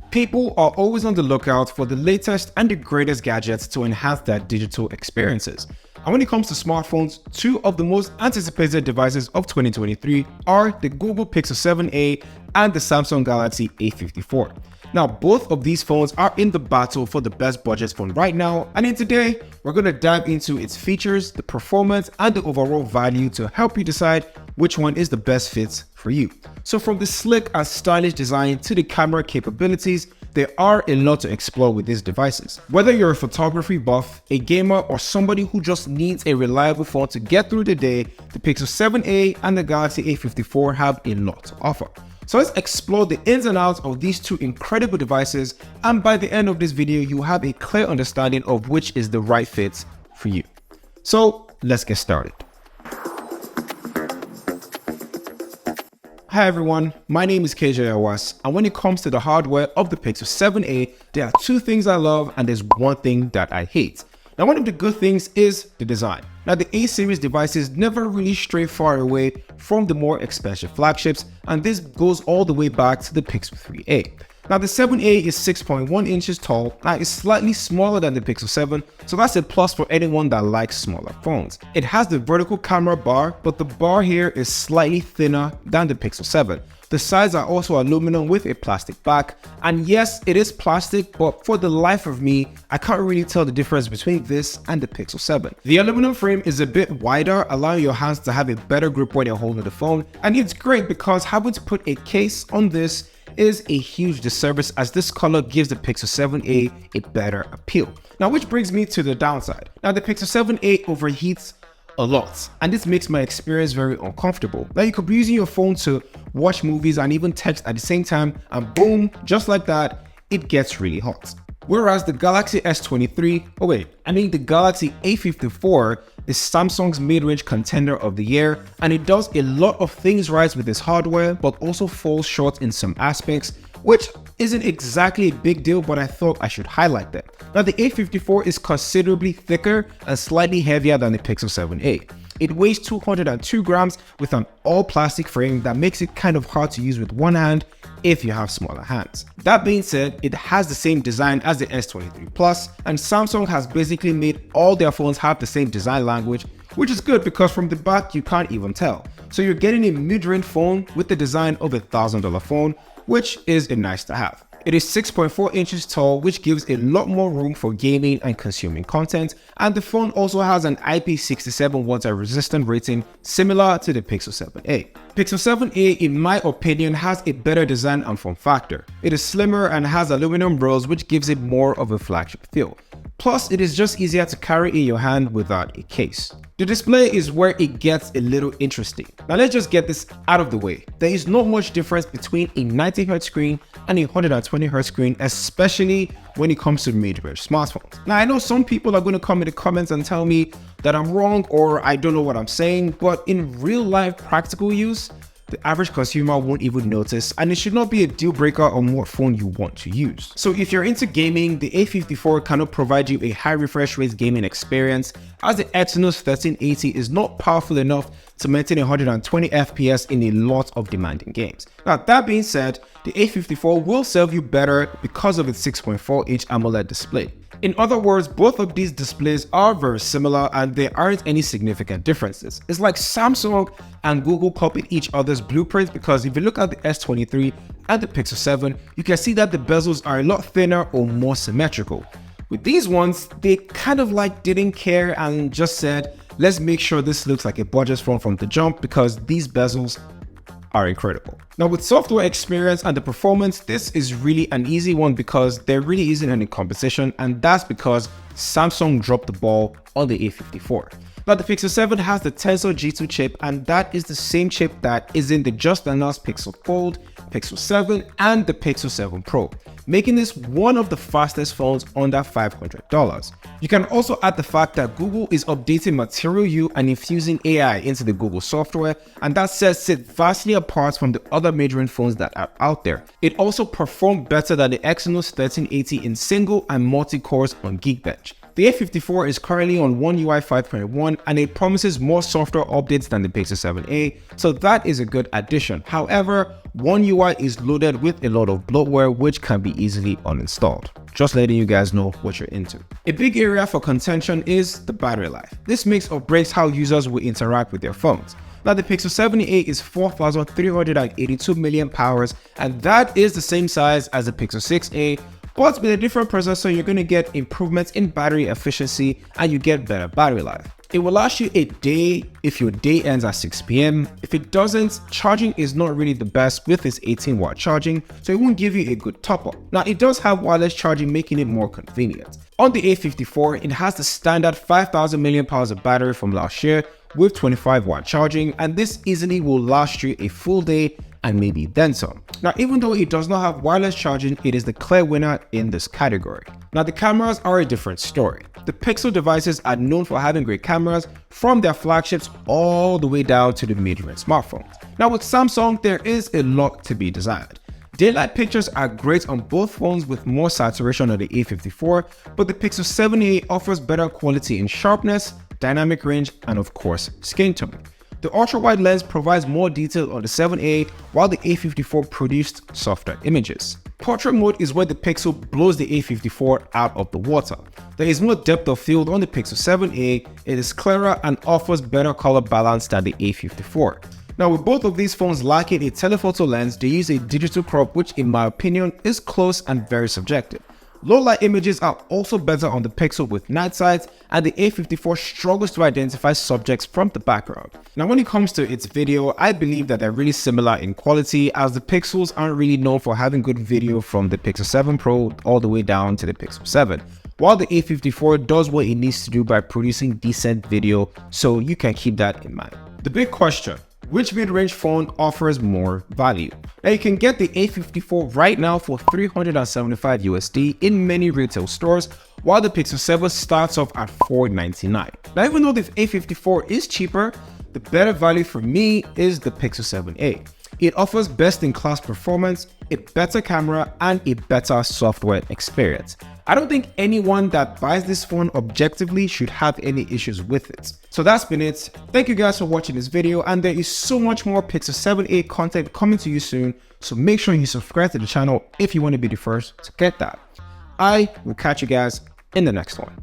People are always on the lookout for the latest and the greatest gadgets to enhance their digital experiences. And when it comes to smartphones, two of the most anticipated devices of 2023 are the Google Pixel 7a and the Samsung Galaxy A54. Now, both of these phones are in the battle for the best budget phone right now, and in today, we're going to dive into its features, the performance, and the overall value to help you decide which one is the best fit for you. So from the slick and stylish design to the camera capabilities, there are a lot to explore with these devices. Whether you're a photography buff, a gamer, or somebody who just needs a reliable phone to get through the day, the Pixel 7a and the Galaxy A54 have a lot to offer. So let's explore the ins and outs of these two incredible devices, and by the end of this video, you have a clear understanding of which is the right fit for you. So let's get started. Hi everyone, my name is KJ Awas, and when it comes to the hardware of the Pixel 7a, there are two things I love and there's one thing that I hate. Now, one of the good things is the design. Now, the A series devices never really stray far away from the more expensive flagships, and this goes all the way back to the Pixel 3a. Now, the 7a is 6.1 inches tall. Now, it's slightly smaller than the Pixel 7, so that's a plus for anyone that likes smaller phones. It has the vertical camera bar, but the bar here is slightly thinner than the Pixel 7. The sides are also aluminum with a plastic back, and yes, it is plastic, but for the life of me, I can't really tell the difference between this and the Pixel 7. The aluminum frame is a bit wider, allowing your hands to have a better grip when you're holding the phone, and it's great because having to put a case on this is a huge disservice, as this color gives the Pixel 7a a better appeal. Now, which brings me to the downside. Now, the Pixel 7a overheats a lot, and this makes my experience very uncomfortable. Now, you could be using your phone to watch movies and even text at the same time, and boom, just like that, it gets really hot. Whereas the Galaxy S23, the Galaxy A54 is Samsung's mid-range contender of the year, and it does a lot of things right with its hardware, but also falls short in some aspects, which isn't exactly a big deal, but I thought I should highlight that. Now, the A54 is considerably thicker and slightly heavier than the Pixel 7a. It weighs 202 grams with an all-plastic frame that makes it kind of hard to use with one hand if you have smaller hands. That being said, it has the same design as the S23 Plus, and Samsung has basically made all their phones have the same design language, which is good because from the back you can't even tell. So you're getting a mid-range phone with the design of a $1,000 phone, which is a nice to have. It is 6.4 inches tall, which gives a lot more room for gaming and consuming content, and the phone also has an IP67 water resistant rating similar to the Pixel 7a. Pixel 7a, in my opinion, has a better design and form factor. It is slimmer and has aluminum rails, which gives it more of a flagship feel. Plus, it is just easier to carry in your hand without a case. The display is where it gets a little interesting. Now, let's just get this out of the way. There is not much difference between a 90Hz screen and a 120Hz screen, especially when it comes to mid-range smartphones. Now, I know some people are going to come in the comments and tell me that I'm wrong or I don't know what I'm saying, but in real life practical use, the average consumer won't even notice, and it should not be a deal breaker on what phone you want to use. So if you're into gaming, the A54 cannot provide you a high refresh rate gaming experience, as the Exynos 1380 is not powerful enough to maintain 120 FPS in a lot of demanding games. Now, that being said, the A54 will serve you better because of its 6.4-inch AMOLED display. In other words, both of these displays are very similar and there aren't any significant differences. It's like Samsung and Google copied each other's blueprints, because if you look at the S23 and the Pixel 7, you can see that the bezels are a lot thinner or more symmetrical. With these ones, they kind of like didn't care and just said, let's make sure this looks like a budget phone from the jump, because these bezels are incredible. Now, with software experience and the performance, this is really an easy one because there really isn't any competition, and that's because Samsung dropped the ball on the A54. Now, the Pixel 7 has the Tensor G2 chip, and that is the same chip that is in the just announced Pixel Fold, Pixel 7, and the Pixel 7 Pro, making this one of the fastest phones under $500. You can also add the fact that Google is updating Material You and infusing AI into the Google software, and that sets it vastly apart from the other mid-range phones that are out there. It also performed better than the Exynos 1380 in single and multi-cores on Geekbench. The A54 is currently on One UI 5.1 and it promises more software updates than the Pixel 7a, so that is a good addition. However, One UI is loaded with a lot of bloatware which can be easily uninstalled. Just letting you guys know what you're into. A big area for contention is the battery life. This makes or breaks how users will interact with their phones. Now the Pixel 7a is 4,382 milliamp hours, and that is the same size as the Pixel 6a, but with a different processor you're going to get improvements in battery efficiency and you get better battery life. It will last you a day if your day ends at 6 p.m. If it doesn't, charging is not really the best with its 18-watt charging, so it won't give you a good top-up. Now it does have wireless charging, making it more convenient. On the A54, it has the standard 5,000 milliamp hours of battery from last year with 25-watt charging, and this easily will last you a full day and maybe then some. Now even though it does not have wireless charging, it is the clear winner in this category. Now the cameras are a different story. The Pixel devices are known for having great cameras from their flagships all the way down to the mid-range smartphones. Now with Samsung, there is a lot to be desired. Daylight pictures are great on both phones with more saturation on the A54, but the Pixel 7a offers better quality in sharpness, dynamic range, and of course skin tone. The ultra-wide lens provides more detail on the 7a, while the A54 produced softer images. Portrait mode is where the Pixel blows the A54 out of the water. There is more depth of field on the Pixel 7a, it is clearer and offers better color balance than the A54. Now with both of these phones lacking a telephoto lens, they use a digital crop, which in my opinion is close and very subjective. Low light images are also better on the Pixel with night sights, and the A54 struggles to identify subjects from the background. Now when it comes to its video, I believe that they're really similar in quality, as the Pixels aren't really known for having good video from the Pixel 7 Pro all the way down to the Pixel 7. While the A54 does what it needs to do by producing decent video, so you can keep that in mind. The big question: which mid-range phone offers more value? Now you can get the A54 right now for $375 USD in many retail stores, while the Pixel 7 starts off at $499. Now even though the A54 is cheaper, the better value for me is the Pixel 7a. It offers best-in-class performance, a better camera, and a better software experience. I don't think anyone that buys this phone objectively should have any issues with it. So that's been it. Thank you guys for watching this video, and there is so much more Pixel 7a content coming to you soon, so make sure you subscribe to the channel if you want to be the first to get that. I will catch you guys in the next one.